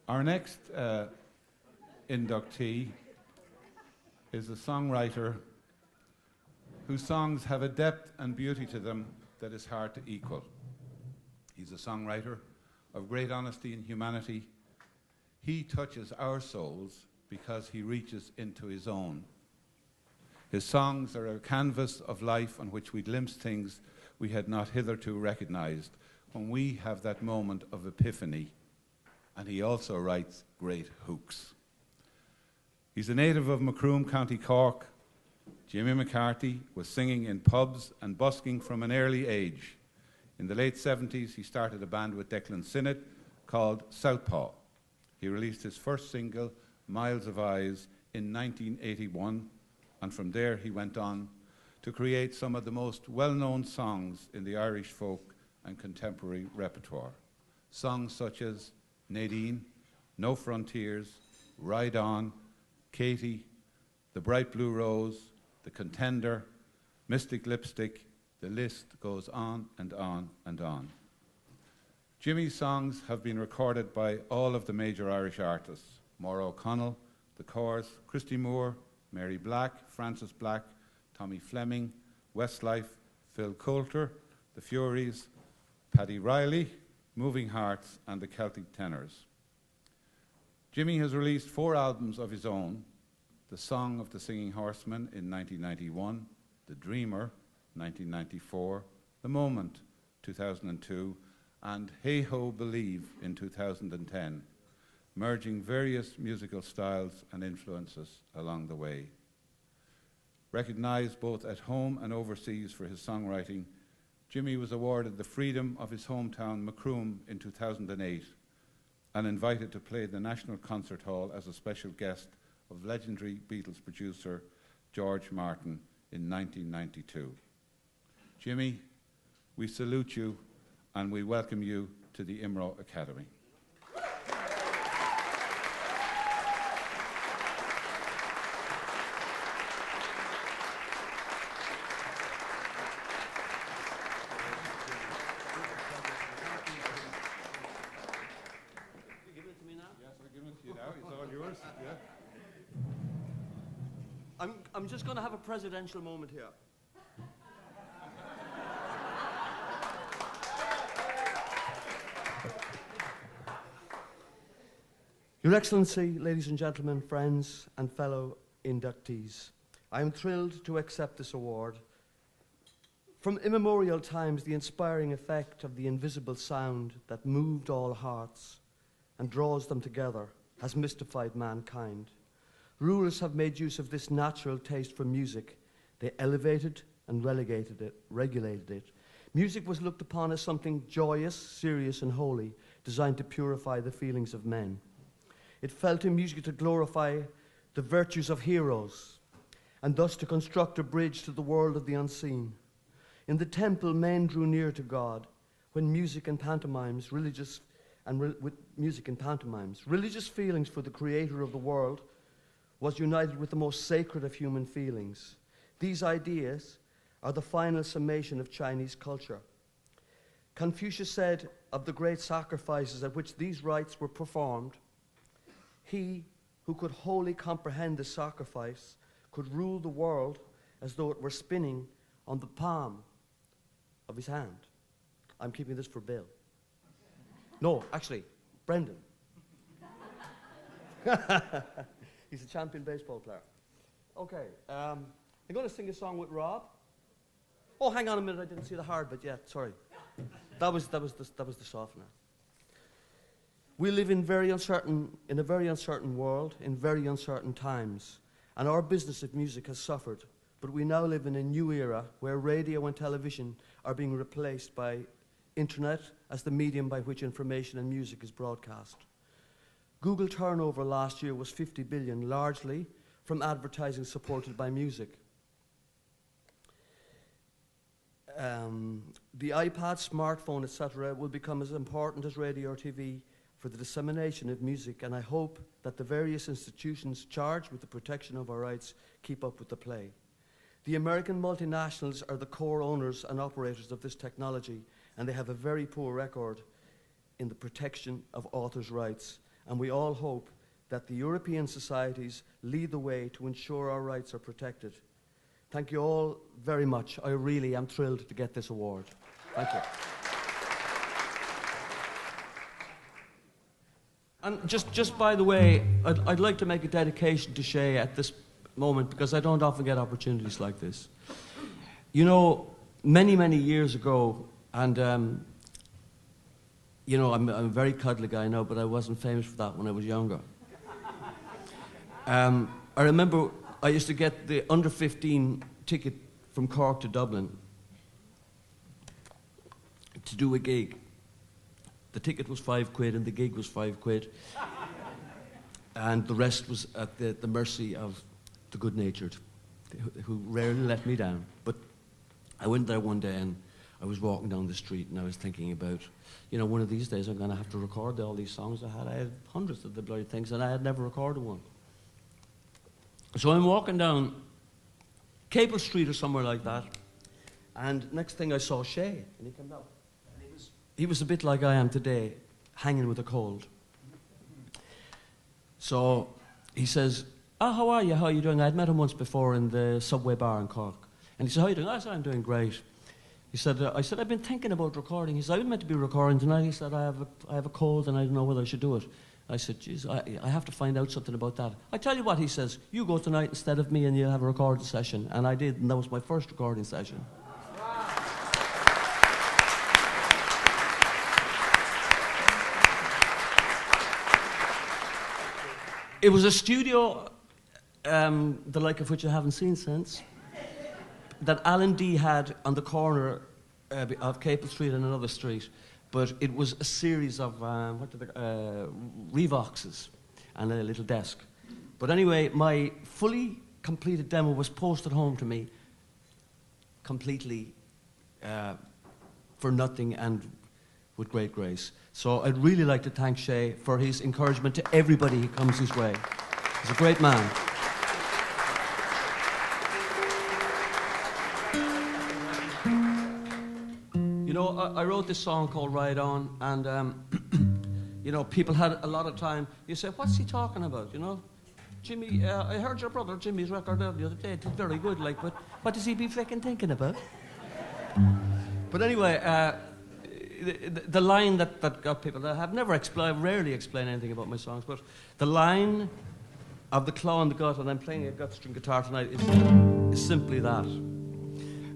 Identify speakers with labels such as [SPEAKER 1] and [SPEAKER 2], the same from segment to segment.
[SPEAKER 1] Our next inductee is a songwriter whose songs have a depth and beauty to them that is hard to equal. He's a songwriter of great honesty and humanity. He touches our souls because he reaches into his own. His songs are a canvas of life on which we glimpse things we had not hitherto recognized when we have that moment of epiphany. And he also writes great hooks. He's a native of Macroom, County Cork. Jimmy MacCarthy was singing in pubs and busking from an early age. In the late 70s, he started a band with Declan Sinnott called Southpaw. He released his first single, Miles of Eyes, in 1981, and from there he went on to create some of the most well-known songs in the Irish folk and contemporary repertoire. Songs such as Nadine, No Frontiers, Ride On, Katie, The Bright Blue Rose, The Contender, Mystic Lipstick, the list goes on and on and on. Jimmy's songs have been recorded by all of the major Irish artists: Maura O'Connell, The Corrs, Christy Moore, Mary Black, Francis Black, Tommy Fleming, Westlife, Phil Coulter, The Furies, Paddy Riley, Moving Hearts, and the Celtic Tenors. Jimmy has released 4 albums of his own: The Song of the Singing Horseman in 1991, The Dreamer, 1994, The Moment, 2002, and Hey Ho Believe in 2010, merging various musical styles and influences along the way. Recognized both at home and overseas for his songwriting, Jimmy was awarded the freedom of his hometown, Macroom, in 2008, and invited to play the National Concert Hall as a special guest of legendary Beatles producer George Martin in 1992. Jimmy, we salute you and we welcome you to the IMRO Academy.
[SPEAKER 2] You giving it to me now?
[SPEAKER 1] Yes, I'm giving it to you now. It's all yours. Yeah.
[SPEAKER 2] I'm just going to have a presidential moment here. Your Excellency, ladies and gentlemen, friends and fellow inductees, I am thrilled to accept this award. From immemorial times, the inspiring effect of the invisible sound that moved all hearts and draws them together has mystified mankind. Rulers have made use of this natural taste for music. They elevated and regulated it. Music was looked upon as something joyous, serious, and holy, designed to purify the feelings of men. It fell to music to glorify the virtues of heroes, and thus to construct a bridge to the world of the unseen. In the temple, men drew near to God when music and pantomimes, religious feelings for the creator of the world was united with the most sacred of human feelings. These ideas are the final summation of Chinese culture. Confucius said of the great sacrifices at which these rites were performed, he who could wholly comprehend the sacrifice could rule the world as though it were spinning on the palm of his hand. I'm keeping this for Bill. No, actually, Brendan. He's a champion baseball player. Okay, I'm going to sing a song with Rob. Oh, hang on a minute, I didn't see the hard bit yet, sorry. That was the softener. We live in a very uncertain world, in very uncertain times, and our business of music has suffered. But we now live in a new era where radio and television are being replaced by internet as the medium by which information and music is broadcast. Google turnover last year was 50 billion, largely from advertising supported by music. The iPad, smartphone, etc. will become as important as radio or TV for the dissemination of music, and I hope that the various institutions charged with the protection of our rights keep up with the play. The American multinationals are the core owners and operators of this technology, and they have a very poor record in the protection of authors' rights. and we all hope that the European societies lead the way to ensure our rights are protected. Thank you all very much. I really am thrilled to get this award. Thank you. And just by the way, I'd like to make a dedication to Shay at this moment, because I don't often get opportunities like this. You know, many, many years ago, and you know, I'm a very cuddly guy now, but I wasn't famous for that when I was younger. I remember I used to get the under 15 ticket from Cork to Dublin to do a gig. The ticket was £5 and the gig was £5. And the rest was at the mercy of the good-natured, who rarely let me down. But I went there one day and I was walking down the street and I was thinking about, you know, one of these days I'm going to have to record all these songs I had. I had hundreds of the bloody things and I had never recorded one. So I'm walking down Capel Street or somewhere like that, and next thing I saw Shay, and he came down. And he was a bit like I am today, hanging with a cold. So he says, "Oh, how are you? How are you doing?" I'd met him once before in the Subway bar in Cork. And he said, "How are you doing?" I said, "I'm doing great." He said, I said, "I've been thinking about recording." He said, "I was meant to be recording tonight." He said, I have a cold and I don't know whether I should do it." I said, "Geez, I have to find out something about that." "I tell you what," he says, "you go tonight instead of me and you'll have a recording session." And I did, and that was my first recording session. It was a studio, the like of which I haven't seen since, that Alan D had on the corner of Capel Street and another street. But it was a series of Revoxes and a little desk. But anyway, my fully completed demo was posted home to me completely for nothing and with great grace. So I'd really like to thank Shay for his encouragement to everybody who comes his way. He's a great man. You know, I wrote this song called Ride On, and, you know, people had a lot of time. You say, "What's he talking about?" You know, "Jimmy, I heard your brother Jimmy's record the other day. It was very good, like, but what does he be flicking thinking about?" But anyway, the line that got people, I have never explained, rarely explain anything about my songs, but the line of the claw in the gut, and I'm playing a gut string guitar tonight, is simply that.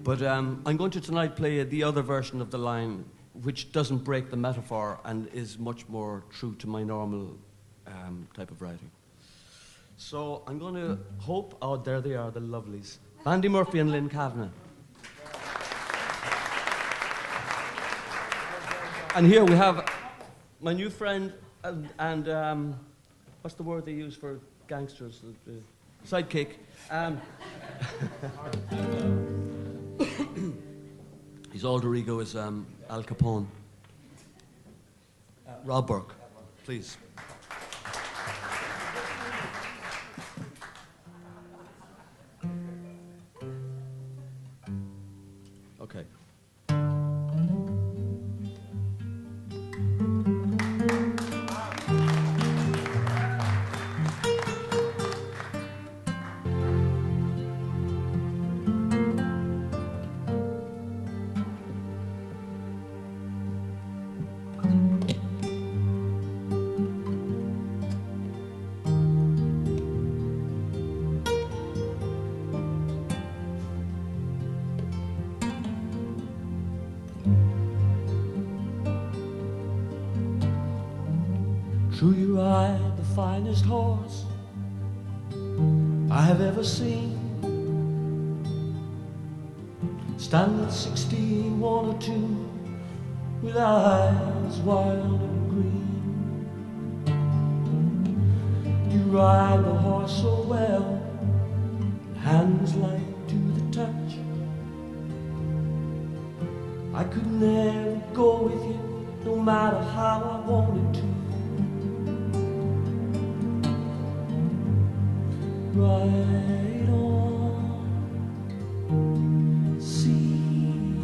[SPEAKER 2] But I'm going to tonight play the other version of the line, which doesn't break the metaphor and is much more true to my normal type of writing. So I'm going to hope, oh, there they are, the lovelies. Bandy Murphy and Lynn Kavanagh. And here we have my new friend and what's the word they use for gangsters? Sidekick. His alter ego is Al Capone. Rob Burke, please. Okay. True, you ride the finest horse I have ever seen. Stand at 16, 1 or 2, with eyes wild and green. You ride the horse so well, hands light to the touch. I could never go with you, no matter how I wanted to. Ride on, see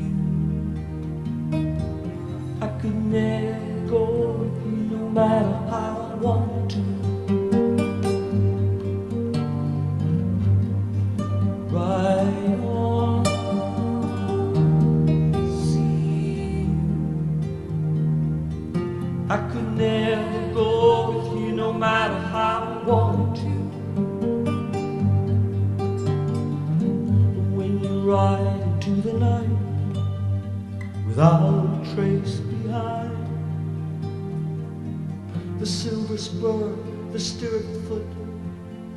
[SPEAKER 2] you. I could never go with you, no matter how I wanted to. Right on, see you. I could never go with you no matter how I wanted to. When you ride into the night without a trace behind, the silver spur, the stirred foot,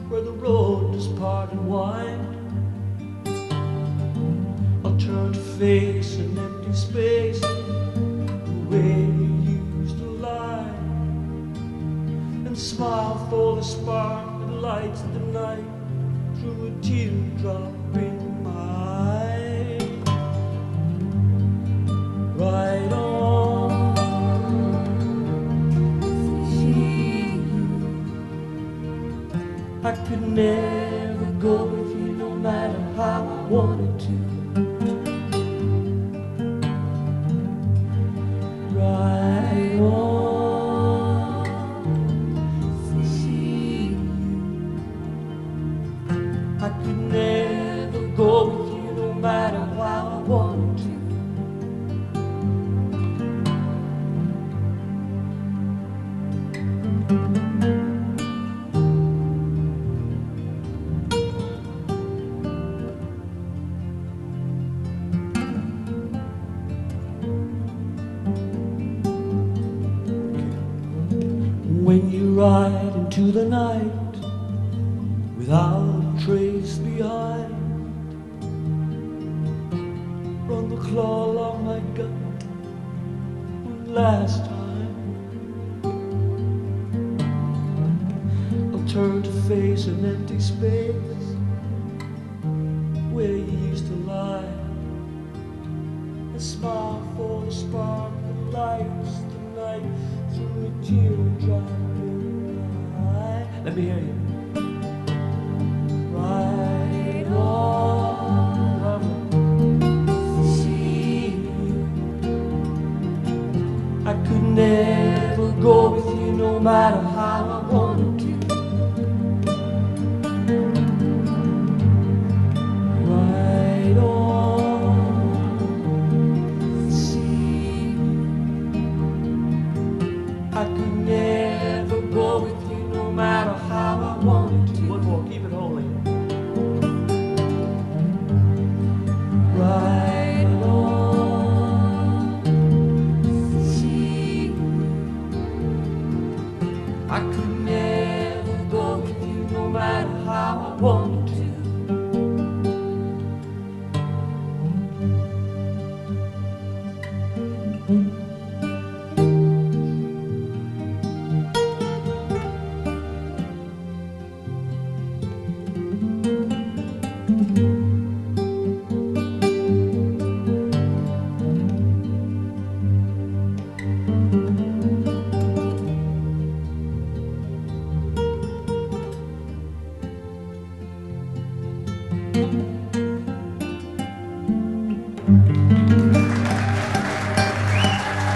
[SPEAKER 2] where the road does part and wind, I'll turn to face an empty space, the way you used to lie, and smile for the spark that lights the night through a teardrop in my eye. Right on, see you. I could never go with you no matter how I wanted to. Right on, see you. I could never go with you no matter how I wanted to. When you ride into the night without a trace behind, run the claw along my gut one last time. I'll turn to face an empty space where you used to lie, and smile for the spark that lights the night through a teardrop in your eye. Let me hear you. Right on, see you. I could never go with you no matter how I wanted to. Right on, see you. I could never go with you no matter how I wanted to. One more, keep it holy. Right on, see you. I could never go with you no matter how I wanted to.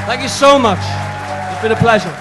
[SPEAKER 2] Thank you so much. It's been a pleasure.